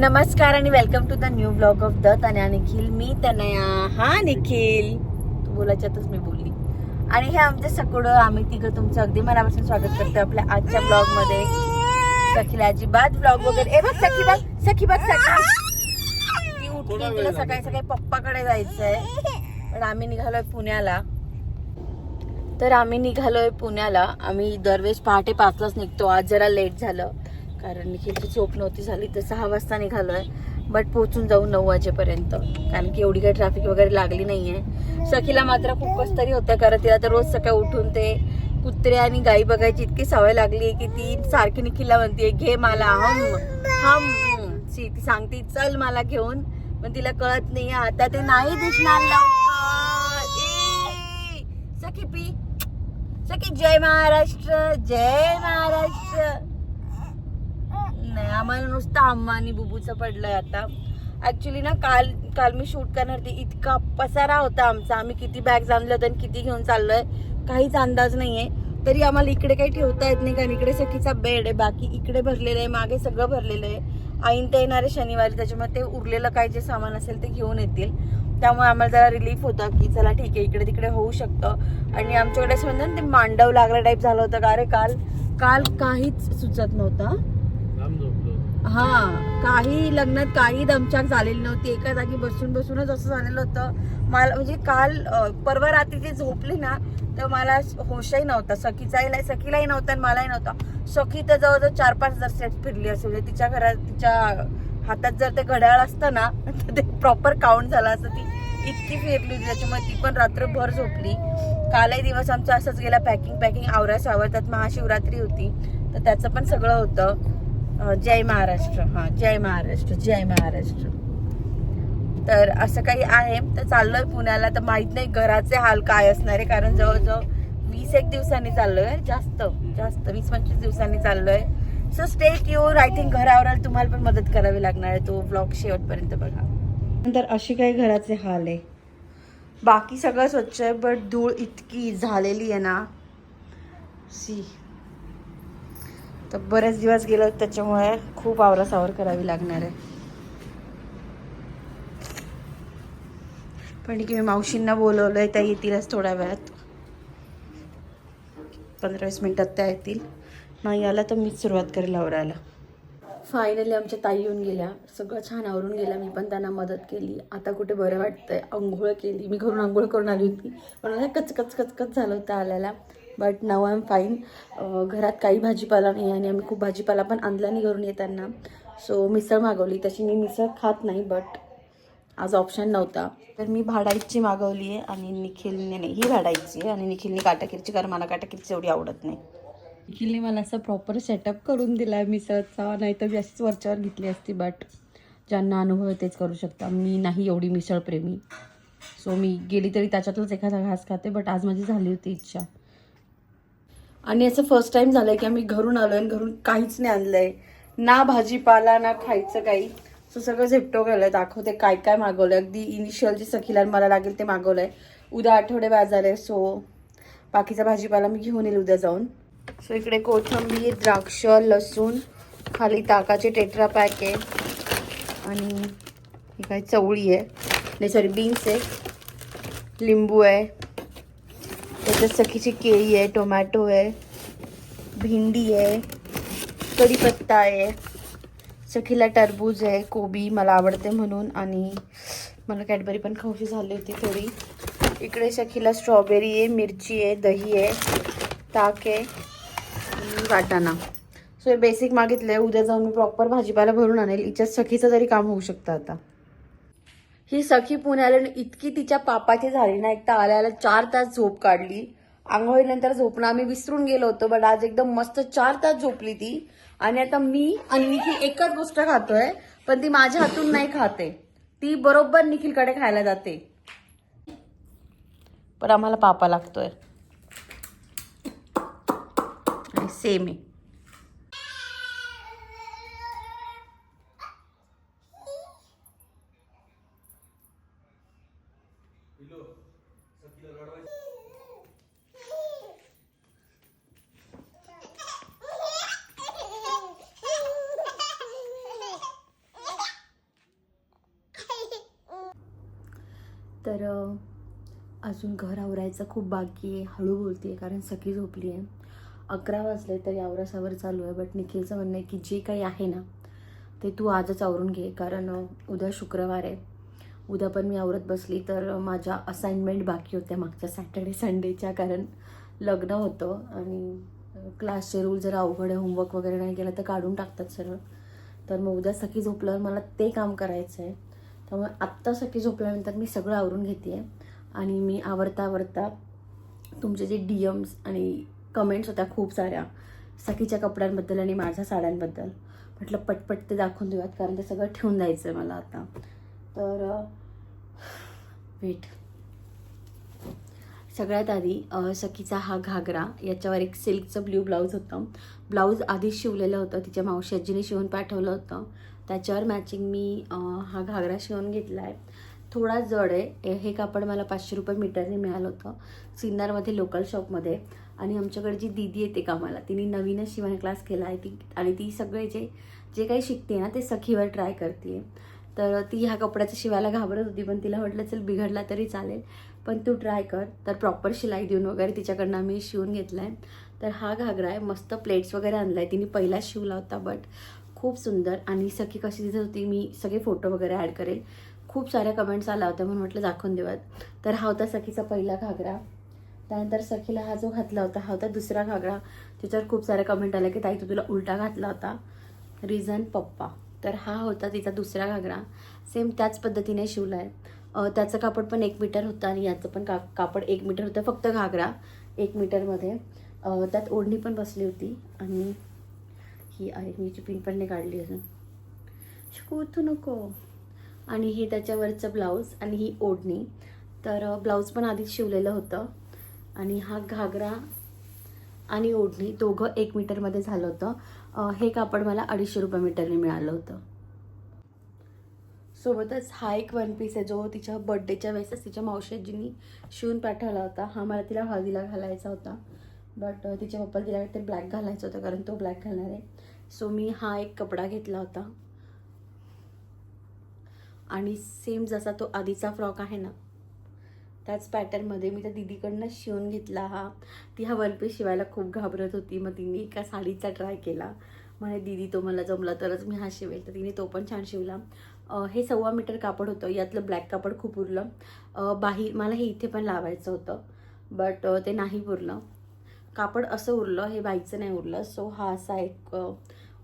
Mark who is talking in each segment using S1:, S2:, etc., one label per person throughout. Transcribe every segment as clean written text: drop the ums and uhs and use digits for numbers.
S1: नमस्कार आणि welcome to the new blog of the Tanaya Nikhil. मी तनया, हा निखिल. तू बोलायच्यातच मी बोलली. आणि हे आमचे सकुड, आम्ही तिघं तुमचं अगदी मनापासून स्वागत करतो आपल्या आजच्या ब्लॉग मध्ये. सखीला अजिबात ब्लॉग वगैरे बघ सखी बघ सखी बघ सखी ती उठली. तिला सकाळी सकाळी पप्पाकडे जायचंय, पण आम्ही निघालोय पुण्याला. आम्ही दरवेळेस पहाटे 5लाच निघतो. आज जरा लेट झालं कारण निखिलची झोप नव्हती झाली, तर 6 वाजता निघालोय. बट पोहोचून जाऊ 9 वाजेपर्यंत, कारण की एवढी काही ट्रॅफिक वगैरे लागली नाहीये. सखीला मात्र खूप कस तरी होतं, कारण तिला तर रोज सकाळी उठून ते कुत्रे आणि गाई बघायची इतकी सवय लागली की ती सारखी निखिलला म्हणते घे मला, हम हम. ती सांगते चल मला घेऊन, पण तिला कळत नाही आता ते नाही दिसणार लवकर. सखी पी सखी. जय महाराष्ट्र, जय महाराष्ट्र. नाही, आम्हाला नुसतं अम्मा आणि बुबूचं पडलंय आता. ऍक्च्युली ना काल मी शूट करणार होती. इतका पसारा होता आमचा. आम्ही किती बॅग्स आणले होते आणि किती घेऊन चाललोय काहीच अंदाज नाहीये. तरी आम्हाला इकडे काही ठेवता येत नाही, कारण इकडे सखीचा बेड आहे, बाकी इकडे भरलेलं आहे, मागे सगळं भरलेलं आहे. आईन ते येणारे शनिवारी, त्याच्यामुळे ते उरलेलं काही जे सामान असेल ते घेऊन येतील. त्यामुळे आम्हाला जरा रिलीफ होतं की चला ठीक आहे, इकडे तिकडे होऊ शकतं. आणि आमच्याकडे असं म्हणतात ते मांडव लागल्या टाईप झालं होतं का रे. काल काहीच सुचत नव्हतं. हा, काही लग्नात काही दमछाक झालेली नव्हती. एका जागी बसूनच असं झालेलं होतं मला. म्हणजे काल परवा रात्री ती झोपली ना, तर मला होशही नव्हता. सखीलाही नव्हता आणि मलाही नव्हता. सखी तर जवळजवळ 4-5 सेट फिरली असेल. तिच्या तिच्या हातात जर ते घड्याळ असतं ना, तर ते प्रॉपर काउंट झालं असं. ती इतकी फिरली होती, त्याच्यामुळे ती पण रात्रभर झोपली. कालही दिवस आमचा असंच गेला, पॅकिंग आवरासावर. त्यात महाशिवरात्री होती, तर त्याचं पण सगळं होतं. जय महाराष्ट्र. हा, जय महाराष्ट्र, जय महाराष्ट्र. तर असं काही आहे. तर चाललोय पुण्याला. तर माहित नाही घराचे हाल काय असणार आहे, कारण जवळजवळ 20-1 दिवसांनी चाललोय. जास्त 20-25 दिवसांनी चाललोय. So stay tune. I think घर आवरायला तुम्हाला पण मदत करावी लागणार आहे. तो व्लॉग शेवटपर्यंत बघा. नंतर अशी काही घराचे हाल आहे. बाकी सगळं स्वच्छ आहे, बट धूळ इतकी झालेली आहे ना. तर बरेच दिवस गेलो, त्याच्यामुळे खूप आवरासावर करावी लागणार आहे. पण की मी मावशींना बोलवलंय, त्या येतीलच थोड्या वेळात. 15-20 मिनिटात त्या येतील. नाही आला तर मीच सुरुवात करेल आवरायला. फायनली आमच्या ताई येऊन गेल्या. सगळं छान आवरून गेल्या. मी पण त्यांना मदत केली. आता कुठे बरं वाटतंय. आंघोळ केली. मी घरून आंघोळ करून आली होती, पण मला कचकच झालं होतं आल्याला. But now I am fine. घरात काही भाजीपाला नाही आणि आम्ही खूप भाजीपाला पण आणला नाही घरून येताना. सो मिसळ मागवली. तशी मी मिसळ खात नाही, बट आज ऑप्शन नव्हता, तर मी भाडाईची मागवली आहे. आणि निखिलने नाही, ही भाडाईची आहे आणि निखिलने काटाकिरची, कारण मला काटाकिरची एवढी आवडत नाही. निखिलने मला असं प्रॉपर सेटअप करून दिला आहे मिसळचा. नाही तर मी अशीच वरच्यावर घेतली असती, बट ज्यांना अनुभव आहे तेच करू शकता. मी नाही एवढी मिसळ प्रेमी. सो मी गेली तरी त्याच्यातलंच एखादा घास खाते, बट आज माझी झाली होती इच्छा. आणि असं फर्स्ट टाइम झालंय की आम्ही घरून आलोय आणि घरून काहीच नाही आणलंय. ना भाजीपाला ना खायचं काही. सो सगळं झेप्टो गेलंय. दाखवते काय काय मागवलंय. अगदी इनिशियल जे सखीला मला लागेल ते मागवलंय. उद्या आठवडे बाजार आहे, सो बाकीचा भाजीपाला मी घेऊन येईल उद्या जाऊन. सो इकडे कोथिंबीर, द्राक्ष, लसूण, खाली ताकाचे टेट्रा पॅक आहे. आणि ही काय चवळी आहे, नाही सॉरी बीन्स आहे, लिंबू आहे, त्याच्यात सखीची केळी आहे, टोमॅटो आहे, भेंडी आहे, कढीपत्ता आहे, सखीला टरबूज आहे, कोबी मला आवडते म्हणून, आणि मला कॅडबरी पण खाऊशी झाली होती थोडी. इकडे सखीला स्ट्रॉबेरी आहे, मिरची आहे, दही आहे, ताक आहे आणि वाटाणा. सो हे बेसिक मागितले. उद्या जाऊन मी प्रॉपर भाजीपाला भरून आणेल. हिच्यात सखीचं तरी काम होऊ शकतं आता. ही सखी पुण्याला इतकी तिच्या पापाची झाली ना, एक तर आल्याला 4 तास झोप काढली. आंघोळीनंतर झोपणं आम्ही विसरून गेलो होतो, बट आज एकदम मस्त 4 तास झोपली ती. आणि आता मी आणि निखिल एकच गोष्ट खातोय, पण ती माझ्या हातून नाही खाते. ती बरोबर निखिलकडे खायला जाते, पण आम्हाला पापा लागतोय. सेम आहे. तर अजून घर आवरायचं खूप बाकी आहे. हळू बोलते आहे कारण सखी झोपली आहे. 11 वाजले तरी आवरासावर चालू आहे. बट निखिलचं म्हणणं आहे की जे काही आहे ना ते तू आजच आवरून घे, कारण उद्या शुक्रवार आहे. उद्या पण मी आवरत बसली तर माझ्या असाइनमेंट बाकी होत्या मागच्या सॅटर्डे संडेच्या, कारण लग्न होतं आणि क्लासचे रूल जरा अवघड आहे. होमवर्क वगैरे नाही केलं तर काढून टाकतात सरळ. तर मग उद्या सखी झोपल्यावर मला ते काम करायचं आहे. त्यामुळे आत्ता सखी झोपल्यानंतर मी सगळं आवरून घेते आहे. आणि मी आवरता तुमचे जे DMs आणि कमेंट्स होत्या खूप साऱ्या सखीच्या कपड्यांबद्दल आणि माझ्या साड्यांबद्दल, म्हटलं पटपट ते दाखवून देऊयात, कारण ते सगळं ठेवून द्यायचं आहे मला आता. तर वेट. सगळ्यात आधी सखीचा हा घागरा, याच्यावर एक सिल्कचं ब्ल्यू ब्लाऊज होतं. ब्लाऊज आधीच शिवलेलं होतं, तिच्या मावशी आजीने शिवून पाठवलं होतं. त्याच्यावर मॅचिंग मी हा घागरा शिवून घेतला आहे. थोडा जड आहे. हे कापड मला 500 रुपये मीटरने मिळालं होतं सिन्नरमध्ये लोकल शॉपमध्ये. आणि आमच्याकडे जी दीदी येते कामाला, तिने नवीनच शिवण क्लास केला आहे आणि ती सगळे जे काही शिकते ना ते सखीवर ट्राय करते. तर ती ह्या कपड्याचं शिवायला घाबरत होती, पण तिला म्हटलं चल बिघडला तरी चालेल पण तू ट्राय कर. तर प्रॉपर शिलाई देऊन वगैरे तिच्याकडनं आम्ही शिवून घेतला आहे. तर हा घागरा आहे. मस्त प्लेट्स वगैरे आणला आहे, तिने पहिलाच शिवला होता बट खूप सुंदर. आणि सखी कशी दिसत होती मी सगळे फोटो वगैरे ॲड करेल. खूप साऱ्या कमेंट्स आल्या होत्या म्हणून म्हटलं दाखवून देऊयात. तर हा होता सखीचा पहिला घागरा. त्यानंतर सखीला हा जो घातला होता हा होता दुसरा घागरा. त्याच्यावर खूप साऱ्या कमेंट आल्या की ताई तू तुला उलटा घातला होता, रिझन पप्पा. तर हा होता तिचा दुसरा घागरा. सेम त्याच पद्धतीने शिवला आहे. त्याचं कापड पण 1 मीटर होतं आणि याचं पण कापड 1 मीटर होतं. फक्त घागरा 1 मीटरमध्ये. त्यात ओढणी पण बसली होती. आणि ही आहे, मी पिन पण नाही काढली अजून, शिकवतो नको. आणि हे त्याच्यावरचं ब्लाऊज आणि ही ओढणी. तर ब्लाऊज पण आधीच शिवलेलं होतं. आणि हा घागरा आणि ओढणी दोघं 1 मीटरमध्ये झालं होतं. हे कापड मला 250 रुपये मीटरने मिळालं होतं. सोबतच हा एक वन पीस आहे जो तिच्या बर्थडेच्या वेळेसच तिच्या मावशीजींनी शिवून पाठवला होता. हा मला तिला हळदीला घालायचा होता बट तिच्या पप्पाला तिला ते ब्लॅक घालायचं होतं कारण तो ब्लॅक घालणार आहे. सो मी हा एक कपडा घेतला होता. आणि सेम जसा तो आधीचा फ्रॉक आहे ना त्याच पॅटर्नमध्ये मी त्या दीदीकडनं शिवून घेतला. ती हा वन पीस शिवायला खूप घाबरत होती. मग तिने एका साडीचा ट्राय केला. म्हणे दीदी तो मला जमला तरच मी हा शिवेल. तर तिने तो पण छान शिवला. हे 1.25 मीटर कापड होतं. यातलं ब्लॅक कापड खूप उरलं. बाही मला हे इथे पण लावायचं होतं बट ते नाही पुरलं. कापड असं उरलं, हे बाईचं नाही उरलं. सो हा असा एक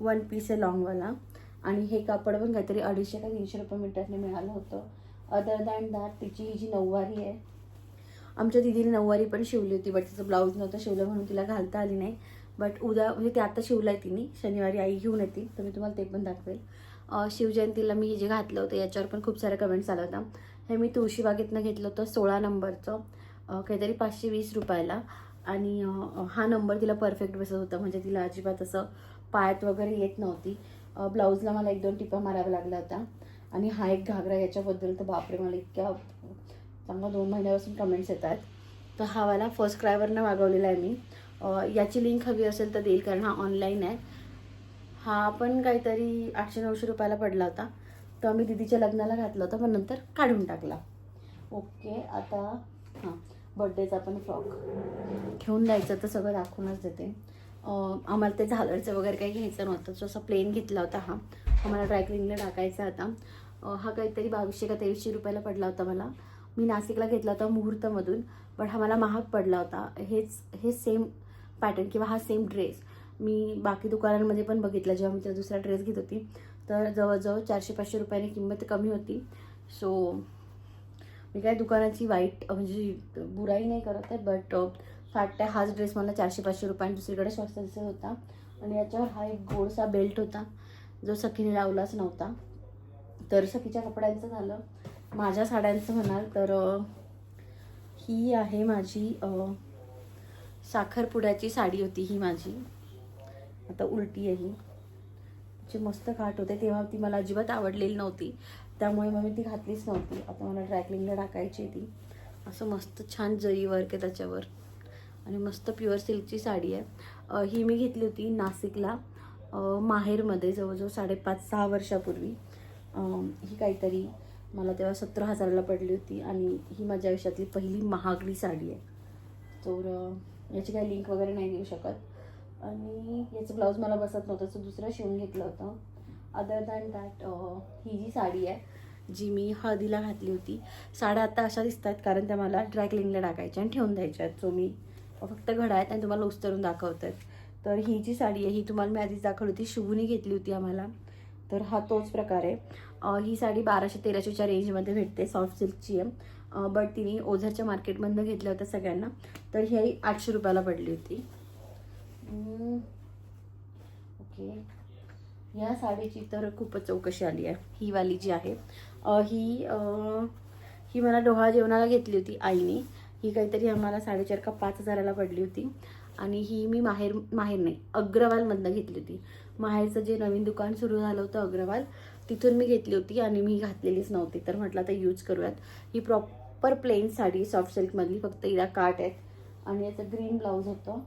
S1: वन पीस आहे लॉंगवाला. आणि हे कापड पण काहीतरी 250 का 300 रुपये मीटरने मिळालं होतं. अदर दॅन दॅट तिची ही जी नऊवारी आहे, आमच्या दीदीने नऊवारी पण शिवली होती बट तिचं ब्लाऊज नव्हतं शिवलं म्हणून तिला घालता आली नाही. बट उद्या म्हणजे ते आता शिवलं आहे तिने. शनिवारी आई घेऊन येतील तर मी तुम्हाला ते पण दाखवेल. शिवजयंतीला मी हे जे घातलं होतं याच्यावर पण खूप साऱ्या कमेंट्स आल्या होत्या. हे मी तुळशीबागेतनं घेतलं होतं 16 नंबरचं, काहीतरी 520 रुपयाला. आणि हा नंबर तिला परफेक्ट बसत होता, म्हणजे तिला अजिबात असं पायात वगैरे येत नव्हती. ब्लाऊजला मला 1-2 टिपा माराव्या लागल्या होत्या. आणि हा एक घागरा याच्याबद्दल तर बापरे मला इतक्या चांगला 2 महिन्यापासून कमेंट्स येत आहेत. तर हा वाला फर्स्ट क्रायवरनं मागवलेला आहे मी. याची लिंक हवी असेल तर देईल कारण हा ऑनलाईन आहे. हा पण काहीतरी 800-900 रुपयाला पडला होता. तर मी दीदीच्या लग्नाला घातला होता पण नंतर काढून टाकला. ओके, आता हां बर्थडेचा पण फ्रॉक घेऊन द्यायचं तर सगळं दाखवूनच देते. आम्हाला ते झालरचं वगैरे काही घ्यायचं नव्हतं. जो असा प्लेन घेतला होता हा मला ड्रायक्लिनिंगला टाकायचा होता. हा काहीतरी 2200 का 2300 रुपयाला पडला होता मला. मी नाशिकला घेतला होता मुहूर्तमधून पण हा मला महाग पडला होता. हे सेम पॅटर्न किंवा हा सेम ड्रेस मी बाकी दुकानांमध्ये पण बघितला जेव्हा मी त्याचा दुसरा ड्रेस घेत होती तर जवळजवळ 400-500 रुपयांनी किंमत कमी होती. सो मी काय दुकानाची वाईट म्हणजे बुराई नाही करत आहे बट फॅक्ट आहे हाच ड्रेस मला 400-500 रुपयांनी दुसरीकडे स्वस्त दिसत होता. आणि याच्यावर हा एक गोडसा बेल्ट होता जो सखीने लावलाच नव्हता. तर सखीच्या कपड्यांचं झालं. माझ्या साड्यांचं म्हणाल तर ही आहे माझी साखरपुड्याची साडी होती ही माझी. आता उलटी आहे ही. जी मस्त काट होते तेव्हा ती मला अजिबात आवडलेली नव्हती त्यामुळे मग मी ती घातलीच नव्हती. आता मला ड्रायक्लिनिंगला टाकायची ती. असं मस्त छान जरी वर्क आहे त्याच्यावर आणि मस्त प्युअर सिल्कची साडी आहे. ही मी घेतली होती नाशिकला माहेरमध्ये जवळजवळ 5.5-6 वर्षापूर्वी. ही काहीतरी मला तेव्हा 17,000ला पडली होती आणि ही माझ्या आयुष्यातली पहिली महागडी साडी आहे. तर याची काही लिंक वगैरे नाही देऊ शकत. आणि याचं ब्लाऊज मला बसत नव्हतं, तर दुसरं शिवून घेतलं होतं. अदर दॅन दॅट ही जी साडी आहे जी मी हळदीला घातली होती. साड्या आता अशा दिसतात कारण त्या मला ड्रायक्लिनला टाकायच्या आणि ठेवून द्यायच्या आहेत. सो मी फक्त घडा आहेत आणि तुम्हाला उस्तरून दाखवतात. तर ही जी साडी आहे ही तुम्हाला मी आधीच दाखवली होती, शिवूनी घेतली होती आम्हाला. तर हा तोच प्रकार आहे. ही साडी 1200-1300च्या रेंजमध्ये भेटते, सॉफ्ट सिल्कची आहे. बट तिने ओझरच्या मार्केटमधनं घेतल्या होत्या सगळ्यांना, तर ही 800 रुपयाला पडली होती. ओके, या साडीची तर खूपच चौकशी आली आहे. ही वाली जी आहे ही मला डोहाळ जेवणाला घेतली होती आईने. ही काहीतरी आम्हाला 4,500 का 5,000ला पडली होती. आणि ही मी माहेर नाही अग्रवालमधनं घेतली होती. माहेरचं जे नवीन दुकान सुरू झालं होतं अग्रवाल, तिथून मी घेतली होती आणि मी घातलेलीच नव्हती, तर म्हटलं आता यूज करूयात. ही प्रॉपर प्लेन साडी सॉफ्ट सिल्कमधली, फक्त हिला काट आहेत आणि याचं ग्रीन ब्लाऊज होतं.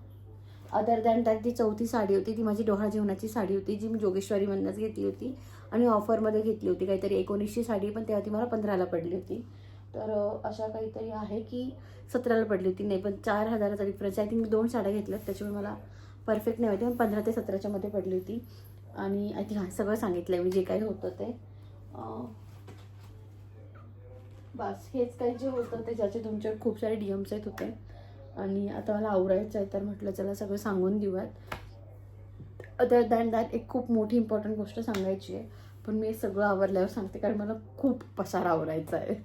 S1: अदर दॅन दॅट जी चौथी साडी होती ती माझी डोहाळ जेवणाची साडी होती, जी मी जोगेश्वरीमधनंच घेतली होती आणि ऑफरमध्ये घेतली होती. काहीतरी 1900 साडी, पण तेव्हा ती मला 15ला पडली होती. तर अशा काहीतरी आहे की 17ला पडली होती. नाही, पण 4,000चा डिफरन्स. आय थिंक मी 2 साड्या घेतल्यात, त्याच्यामुळे मला परफेक्ट नाही होती, पण 15 ते 17च्या मध्ये पडली होती. आणि आय थिंक सगळं सांगितलं आहे मी जे काही होतं ते. बस हेच काही जे होतं ते, ज्याचे तुमच्याकडे खूप सारे DMs येत होते. आणि आता मला आवरायचं आहे, तर म्हटलं चला सगळं सांगून देऊयात. अदर दॅन दॅट एक खूप मोठी इम्पॉर्टंट गोष्ट सांगायची आहे, पण मी सगळं आवरल्यावर सांगते कारण मला खूप पसारा आवरायचा आहे.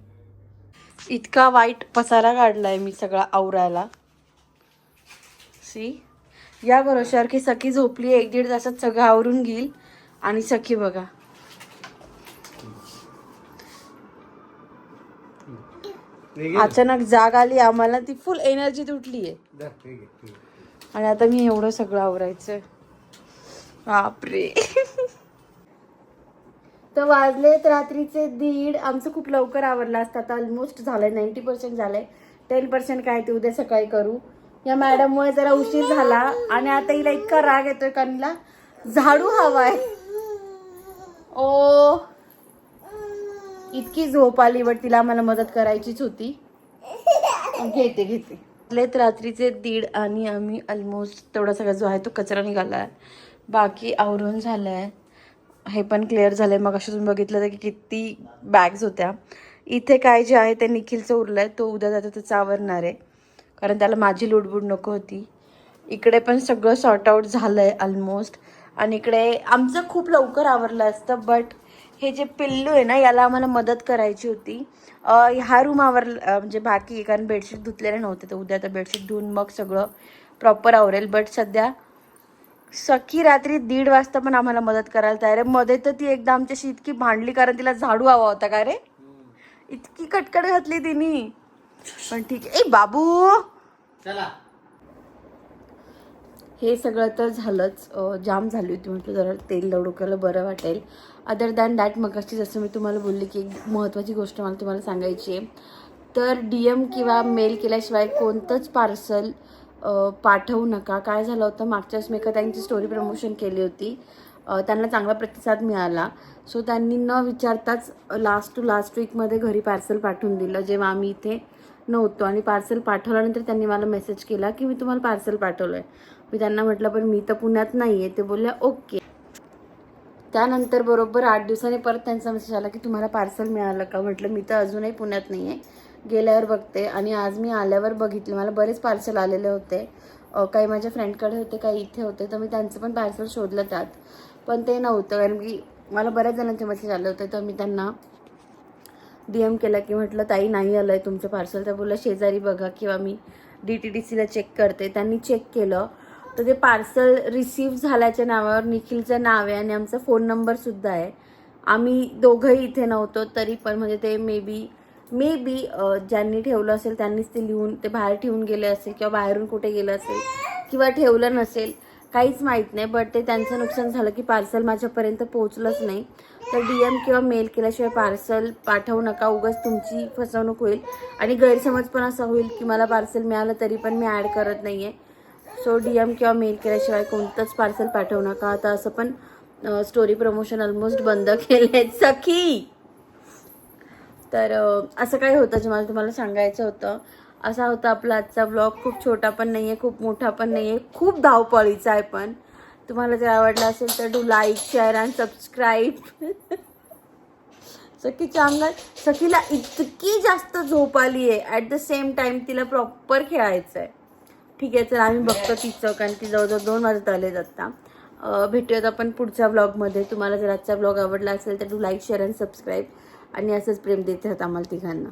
S1: इतका वाईट पसारा काढलाय मी सगळा आवरायला. सी, या भरोश्यावर की सखी झोपली 1-1.5 तासात सगळं आवरून घेईल. आणि सखी बघा, अचानक जाग आली आम्हाला, ती फुल एनर्जी तुटली आहे. आणि आता मी एवढं सगळं आवरायचं, बापरे. तर वाजलेत रात्रीचे 1:30. आमचं खूप लवकर आवरलं असतं. आता ऑलमोस्ट झालंय, 90% झालंय. 10% काय ते उद्या सकाळी करू. या मॅडममुळे जरा उशीर झाला आणि आता हिला इतका राग येतोय कारण हिला झाडू हवाय. ओ, इतकी झोप आली, बट तिला मला मदत करायचीच होती. घेते लेत रात्रीचे 1:30 आणि आम्ही ऑलमोस्ट तेवढा सगळा जो आहे तो कचरा निघालाय. बाकी आवरून झालंय, हे पण क्लिअर झालंय. मग अशा तुम्ही बघितलं तर की किती बॅग्स होत्या. इथे काय जे आहे ते निखिलचं उरलंय, तो उद्या जातो त्याचं आवरणार आहे कारण त्याला माझी लुडबुड नको होती. इकडे पण सगळं सॉर्ट आउट झालंय ऑलमोस्ट. आणि इकडे आमचं खूप लवकर आवरलं असतं, बट हे जे पिल्लू आहे ना, याला आम्हाला मदत करायची होती. हा रूम म्हणजे बाकी, कारण बेडशीट धुतलेले नव्हते, तर उद्या तर बेडशीट धुवून मग सगळं प्रॉपर आवरेल. बट सध्या सखी रात्री 1:30 वाजता पण आम्हाला मदत करायला तयार आहे. मध्ये तर ती एकदा आमच्याशी इतकी भांडली कारण तिला झाडू हवा होता. का रे, इतकी कटकट घातली तिने. पण ठीक आहे. ए बाबू, चला. हे सगळं तर झालंच, जाम झाली होती. म्हटलं जरा तेल डोक्याला बरं वाटेल. अदर दॅन दॅट मग अशी जसं मी तुम्हाला बोलले की एक महत्त्वाची गोष्ट मला तुम्हाला सांगायची आहे. तर DM किंवा मेल केल्याशिवाय कोणतंच पार्सल पाठवू नका. काय झालं होतं, मागच्या वेळेस मी एका त्यांची स्टोरी प्रमोशन केली होती, त्यांना चांगला प्रतिसाद मिळाला. सो त्यांनी न विचारताच लास्ट टू लास्ट वीकमध्ये घरी पार्सल पाठवून दिलं, जेव्हा आम्ही इथे नव्हतो. आणि पार्सल पाठवल्यानंतर त्यांनी मला मेसेज केला की मी तुम्हाला पार्सल पाठवलं आहे. मी त्यांना म्हटलं पण मी तर पुण्यात नाही आहे. ते बोलल्या ओके. त्यानंतर बरोबर 8 दिवसांनी परत त्यांचा मेसेज आला की तुम्हाला पार्सल मिळालं का. म्हटलं मी तर अजूनही पुण्यात नाही आहे, गेल्यावर बघते. आणि आज मी आल्यावर बघितलं, मला बरेच पार्सल आलेले होते. काही माझ्या फ्रेंडकडे होते, काही इथे होते, तर मी त्यांचं पण पार्सल शोधलं त्यात, पण ते नव्हतं. कारण की मला बऱ्याच जणांचे मेसेज आले होते, तर मी त्यांना DM केला की म्हटलं ताई नाही आलं आहे तुमचं पार्सल. तर बोललं शेजारी बघा किंवा मी DTDCला चेक करते. त्यांनी चेक केलं तर ते पार्सल रिसीव्ह झाल्याच्या नावावर निखिलचं नाव आहे आणि आमचा फोन नंबरसुद्धा आहे. आम्ही दोघंही इथे नव्हतो तरी पण, म्हणजे ते मे बी ज्यांनी ठेवलं असेल त्यांनीच ते लिहून ते बाहेर ठेवून गेले असेल किंवा बाहेरून कुठे गेलं असेल किंवा ठेवलं नसेल, काहीच माहीत नाही. बट ते त्यांचं नुकसान झालं की पार्सल माझ्यापर्यंत पोहोचलंच नाही. तर DM किंवा मेल केल्याशिवाय पार्सल पाठवू नका, उगाच तुमची फसवणूक होईल. आणि गैरसमज पण असा होईल की मला पार्सल मिळालं तरी पण मी ॲड करत नाही आहे. सो DM किंवा मेल केल्याशिवाय कोणतंच पार्सल पाठवू नका. आता असं पण स्टोरी प्रमोशन ऑलमोस्ट बंद केले. सखी तर असं काय होतं जे मला तुम्हाला सांगायचं होतं. असा होता आपला आजचा व्लॉग. खूप छोटा पण नाही आहे, खूप मोठा पण नाही आहे, खूप धावपळीचा आहे. पण तुम्हाला जर आवडला असेल तर do like, share and subscribe. सखीच्या अंगात सखीला इतकी जास्त झोप आली आहे. ॲट द सेम टाइम तिला प्रॉपर खेळायचं आहे. ठीक आहे, चल आम्ही बघतो तिचं, कारण ती जवळजवळ 2 वाजत आलेत आता. भेटूयात आपण पुढच्या व्लॉगमध्ये. तुम्हाला जर आजचा व्लॉग आवडला असेल तर do like, share and subscribe आणि असंच प्रेम देत राहत आम्हाला तिघांना.